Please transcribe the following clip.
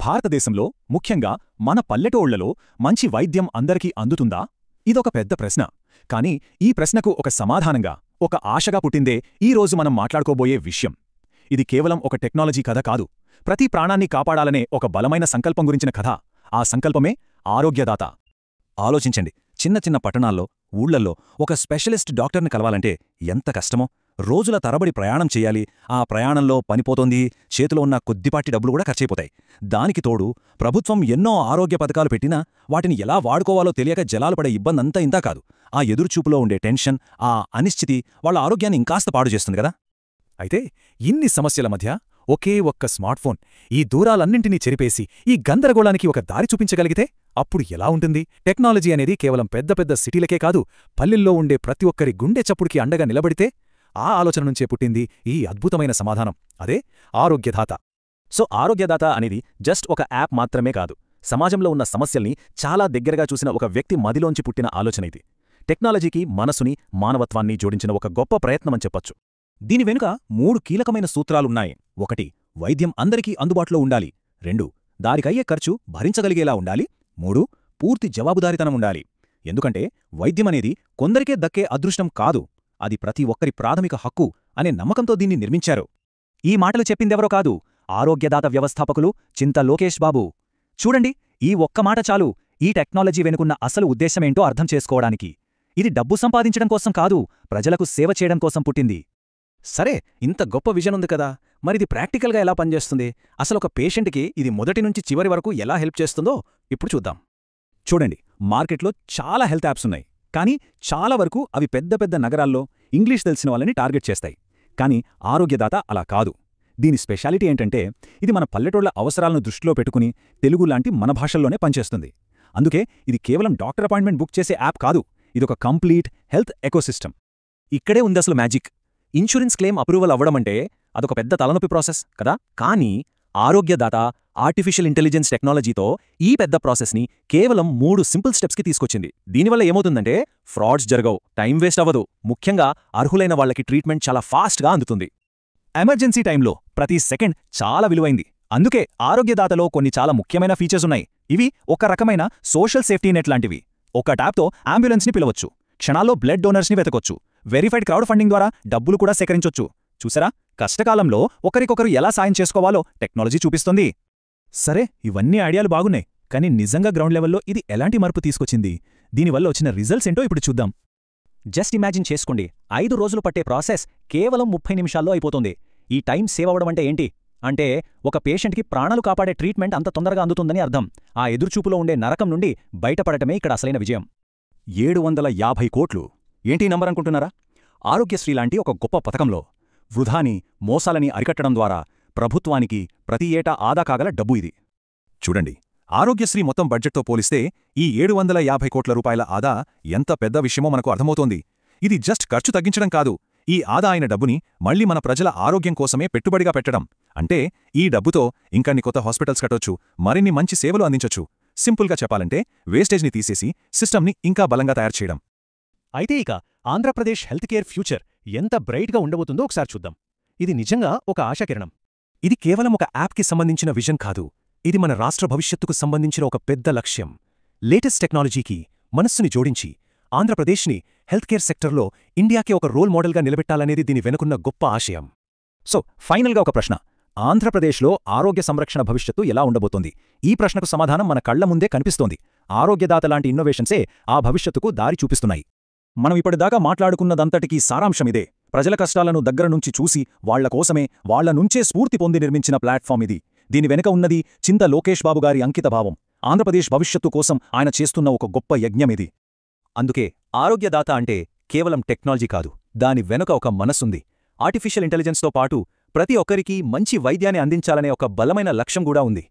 భారతదేశంలో ముఖ్యంగా మన పల్లెటూళ్లలో మంచి వైద్యం అందరికీ అందుతుందా? ఇదొక పెద్ద ప్రశ్న. కానీ ఈ ప్రశ్నకు ఒక సమాధానంగా, ఒక ఆశగా పుట్టిందే ఈరోజు మనం మాట్లాడుకోబోయే విషయం. ఇది కేవలం ఒక టెక్నాలజీ కథ కాదు, ప్రతి ప్రాణాన్ని కాపాడాలనే ఒక బలమైన సంకల్పం గురించిన కథ. ఆ సంకల్పమే ఆరోగ్యదాత. ఆలోచించండి, చిన్న చిన్న పట్టణాల్లో, ఊళ్లల్లో ఒక స్పెషలిస్ట్ డాక్టర్ని కలవాలంటే ఎంత కష్టమో. రోజుల తరబడి ప్రయాణం చెయ్యాలి. ఆ ప్రయాణంలో పనిపోతోంది, చేతిలో ఉన్న కొద్దిపాటి డబ్బులు కూడా ఖర్చయిపోతాయి. దానికి తోడు ప్రభుత్వం ఎన్నో ఆరోగ్య పథకాలు పెట్టినా వాటిని ఎలా వాడుకోవాలో తెలియక జలాలు పడే ఇబ్బందంతా ఇంతా కాదు. ఆ ఎదురుచూపులో ఉండే టెన్షన్, ఆ అనిశ్చితి వాళ్ళ ఆరోగ్యాన్ని ఇంకాస్త పాడు చేస్తుంది కదా. అయితే ఇన్ని సమస్యల మధ్య ఒకే ఒక్క స్మార్ట్ఫోన్ ఈ దూరాలన్నింటినీ చెరిపేసి ఈ గందరగోళానికి ఒక దారి చూపించగలిగితే అప్పుడు ఎలా ఉంటుంది? టెక్నాలజీ అనేది కేవలం పెద్ద పెద్ద సిటీలకే కాదు, పల్లెల్లో ఉండే ప్రతి ఒక్కరి గుండె చప్పుడికి అండగా నిలబడితే? ఆ ఆలోచన నుంచే పుట్టింది ఈ అద్భుతమైన సమాధానం, అదే ఆరోగ్యదాత. ఆరోగ్యదాత అనేది జస్ట్ ఒక యాప్ మాత్రమే కాదు, సమాజంలో ఉన్న సమస్యల్ని చాలా దగ్గరగా చూసిన ఒక వ్యక్తి మదిలోంచి పుట్టిన ఆలోచన ఇది. టెక్నాలజీకి మనసుని, మానవత్వాన్ని జోడించిన ఒక గొప్ప ప్రయత్నమని చెప్పొచ్చు. దీని వెనుక 3 కీలకమైన సూత్రాలున్నాయి. 1. వైద్యం అందరికీ అందుబాటులో ఉండాలి. 2. దానికయ్యే ఖర్చు భరించగలిగేలా ఉండాలి. 3. పూర్తి జవాబుదారీతనం ఉండాలి. ఎందుకంటే వైద్యమనేది కొందరికే దక్కే అదృష్టం కాదు, అది ప్రతి ఒక్కరి ప్రాథమిక హక్కు అనే నమ్మకంతో దీన్ని నిర్మించారు. ఈ మాటలు చెప్పిందెవరో కాదు, ఆరోగ్యదాత వ్యవస్థాపకులు చింత లోకేష్ బాబు. చూడండి, ఈ ఒక్క మాట చాలు ఈ టెక్నాలజీ వెనుకున్న అసలు ఉద్దేశమేంటో అర్థం చేసుకోవడానికి. ఇది డబ్బు సంపాదించడం కోసం కాదు, ప్రజలకు సేవ చేయడం కోసం పుట్టింది. సరే, ఇంత గొప్ప విజన్ ఉంది కదా, మరిది ప్రాక్టికల్గా ఎలా పనిచేస్తుంది? అసలొక పేషెంట్కి ఇది మొదటి నుంచి చివరి వరకు ఎలా హెల్ప్ చేస్తుందో ఇప్పుడు చూద్దాం. చూడండి, మార్కెట్లో చాలా హెల్త్ యాప్స్ ఉన్నాయి, కానీ చాలా వరకు అవి పెద్ద పెద్ద నగరాల్లో ఇంగ్లీష్ తెలిసిన వాళ్ళని టార్గెట్ చేస్తాయి. కానీ ఆరోగ్యదాత అలా కాదు. దీని స్పెషాలిటీ ఏంటంటే, ఇది మన పల్లెటూళ్ల అవసరాలను దృష్టిలో పెట్టుకుని తెలుగు లాంటి మన భాషల్లోనే పనిచేస్తుంది. అందుకే ఇది కేవలం డాక్టర్ అపాయింట్మెంట్ బుక్ చేసే యాప్ కాదు, ఇదొక కంప్లీట్ హెల్త్ ఎకోసిస్టమ్. ఇక్కడే ఉందసలు మ్యాజిక్. ఇన్సూరెన్స్ క్లెయిమ్ అప్రూవల్ అవ్వడమంటే అదొక పెద్ద తలనొప్పి ప్రాసెస్ కదా, కానీ ఆరోగ్యదాత ఆర్టిఫిషియల్ ఇంటెలిజెన్స్ టెక్నాలజీతో ఈ పెద్ద ప్రాసెస్ని కేవలం 3 సింపుల్ స్టెప్స్కి తీసుకొచ్చింది. దీనివల్ల ఏమవుతుందంటే ఫ్రాడ్స్ జరగవు, టైం వేస్ట్ అవ్వదు, ముఖ్యంగా అర్హులైన వాళ్లకి ట్రీట్మెంట్ చాలా ఫాస్ట్గా అందుతుంది. ఎమర్జెన్సీ టైంలో ప్రతి సెకండ్ చాలా విలువైంది. అందుకే ఆరోగ్యదాతలో కొన్ని చాలా ముఖ్యమైన ఫీచర్స్ ఉన్నాయి. ఇవి ఒక రకమైన సోషల్ సేఫ్టీ నెట్ లాంటివి. ఒక ట్యాప్తో అంబులెన్స్ని పిలవచ్చు, క్షణాల్లో బ్లడ్ డోనర్స్ని వెతకొచ్చు, వెరిఫైడ్ క్రౌడ్ ఫండింగ్ ద్వారా డబ్బులు కూడా సేకరించొచ్చు. చూసారా, కష్టకాలంలో ఒకరికొకరు ఎలా సాయం చేసుకోవాలో టెక్నాలజీ చూపిస్తుంది. సరే, ఇవన్నీ ఐడియాలు బాగున్నాయి, కానీ నిజంగా గ్రౌండ్ లెవెల్లో ఇది ఎలాంటి మార్పు తీసుకొచ్చింది? దీనివల్ల వచ్చిన రిజల్ట్స్ ఏంటో ఇప్పుడు చూద్దాం. జస్ట్ ఇమాజిన్ చేసుకోండి, 5 రోజులు పట్టే ప్రాసెస్ కేవలం 30 నిమిషాల్లో అయిపోతుంది. ఈ టైం సేవ్ అవ్వడం అంటే ఏంటి? అంటే ఒక పేషెంట్కి ప్రాణాలు కాపాడే ట్రీట్మెంట్ అంత తొందరగా అందుతుందని అర్థం. ఆ ఎదురుచూపులో ఉండే నరకం నుండి బయటపడటమే ఇక్కడ అసలైన విజయం. 750 కోట్లు ఏంటి నంబర్ అనుకుంటున్నారా? ఆరోగ్యశ్రీ లాంటి ఒక గొప్ప పథకంలో వృధాని, మోసాలని అరికట్టడం ద్వారా ప్రభుత్వానికి ప్రతి ఏటా ఆదా కాగల డబ్బు ఇది. చూడండి, ఆరోగ్యశ్రీ మొత్తం బడ్జెట్తో పోలిస్తే ఈ 750 కోట్ల రూపాయల ఆదా ఎంత పెద్ద విషయమో మనకు అర్థమవుతోంది. ఇది జస్ట్ ఖర్చు తగ్గించడం కాదు, ఈ ఆదా అయిన డబ్బుని మళ్లీ మన ప్రజల ఆరోగ్యం కోసమే పెట్టుబడిగా పెట్టడం. అంటే ఈ డబ్బుతో ఇంకన్ని కొత్త హాస్పిటల్స్ కట్టొచ్చు, మరిన్ని మంచి సేవలు అందించొచ్చు. సింపుల్గా చెప్పాలంటే వేస్టేజ్ని తీసేసి సిస్టమ్ని ఇంకా బలంగా తయారు చేయడం. అయితే ఇక ఆంధ్రప్రదేశ్ హెల్త్ కేర్ ఫ్యూచర్ ఎంత బ్రైట్గా ఉండబోతుందో ఒకసారి చూద్దాం. ఇది నిజంగా ఒక ఆశాకిరణం. ఇది కేవలం ఒక యాప్కి సంబంధించిన విజన్ కాదు, ఇది మన రాష్ట్ర భవిష్యత్తుకు సంబంధించిన ఒక పెద్ద లక్ష్యం. లేటెస్ట్ టెక్నాలజీకి మనస్సుని జోడించి ఆంధ్రప్రదేశ్ని హెల్త్ కేర్ సెక్టర్లో ఇండియాకే ఒక రోల్ మోడల్గా నిలబెట్టాలనేది దీని వెనుకున్న గొప్ప ఆశయం. ఫైనల్గా ఒక ప్రశ్న: ఆంధ్రప్రదేశ్లో ఆరోగ్య సంరక్షణ భవిష్యత్తు ఎలా ఉండబోతోంది? ఈ ప్రశ్నకు సమాధానం మన కళ్ల ముందే కనిపిస్తోంది. ఆరోగ్యదాత లాంటి ఇన్నోవేషన్సే ఆ భవిష్యత్తుకు దారి చూపిస్తున్నాయి. మనం ఇప్పటిదాకా మాట్లాడుకున్నదంతటికీ సారాంశమిదే. ప్రజల కష్టాలను దగ్గరనుంచి చూసి వాళ్ల కోసమే, వాళ్ల నుంచే స్ఫూర్తి పొంది నిర్మించిన ప్లాట్ఫామ్ ఇది. దీని వెనుక ఉన్నది చింత లోకేష్ బాబు గారి అంకితభావం. ఆంధ్రప్రదేశ్ భవిష్యత్తు కోసం ఆయన చేస్తున్న ఒక గొప్ప యజ్ఞమిది. అందుకే ఆరోగ్యదాత అంటే కేవలం టెక్నాలజీ కాదు, దాని వెనుక ఒక మనసుంది. ఆర్టిఫిషియల్ ఇంటెలిజెన్స్తో పాటు ప్రతి ఒక్కరికీ మంచి వైద్యాన్ని అందించాలనే ఒక బలమైన లక్ష్యం కూడా ఉంది.